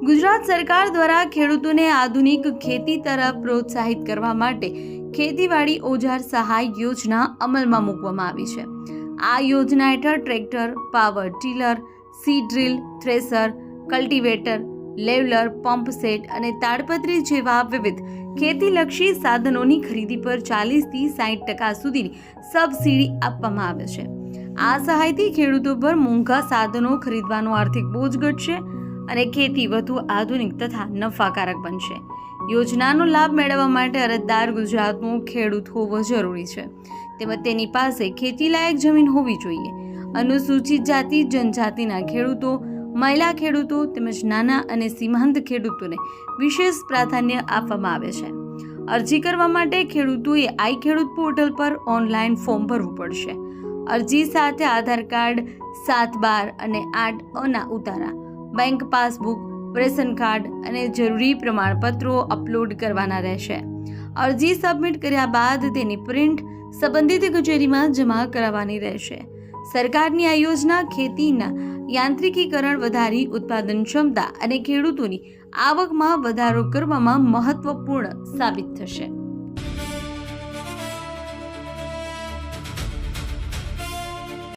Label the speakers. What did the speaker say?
Speaker 1: ગુજરાત સરકાર દ્વારા ખેડૂતોને આધુનિક ખેતી તરફ પ્રોત્સાહિત કરવા માટે ખેતીવાડી ઓજાર સહાય યોજના અમલમાં મૂકવામાં આવી છે। આ યોજના હેઠળ tractor, power tiller, seed drill, thresher, cultivator, leveller, pump set અને તાડપત્રી જેવા વિવિધ ખેતીલક્ષી સાધનોની ખરીદી પર 40થી 60% સુધીની સબસિડી આપવામાં આવે છે। આ સહાયથી ખેડૂતો પર મોંઘા સાધનો ખરીદવાનો આર્થિક બોજ ઘટશે અને ખેતી વધુ આધુનિક તથા નફાકારક બનશે। યોજનાનો લાભ મેળવવા માટે અરજદાર ગુજરાતનો ખેડૂત હોવો જરૂરી છે, તેમજ તેની પાસે ખેતીલાયક જમીન હોવી જોઈએ। અનુસૂચિત જાતિ જનજાતિના ખેડૂતો, મહિલા ખેડૂતો તેમજ નાના અને સીમાંત ખેડૂતોને વિશેષ પ્રાધાન્ય આપવામાં આવે છે। અરજી કરવા માટે ખેડૂતોએ આઈ ખેડૂત પોર્ટલ પર ઓનલાઈન ફોર્મ ભરવું પડશે। અરજી સાથે આધાર કાર્ડ 7/12 અને 8A ઉતારા, બેંક પાસબુક, રેશન કાર્ડ અને જરૂરી પ્રમાણપત્રો અપલોડ કરવાના રહેશે। અરજી સબમિટ કર્યા બાદ તેની પ્રિન્ટ સંબંધિત કચેરીમાં જમા કરાવવાની રહેશે। સરકારની આ યોજના ખેતીના યાંત્રિકીકરણ વધારી ઉત્પાદન ક્ષમતા અને ખેડૂતોની આવકમાં વધારો કરવામાં મહત્વપૂર્ણ સાબિત થશે।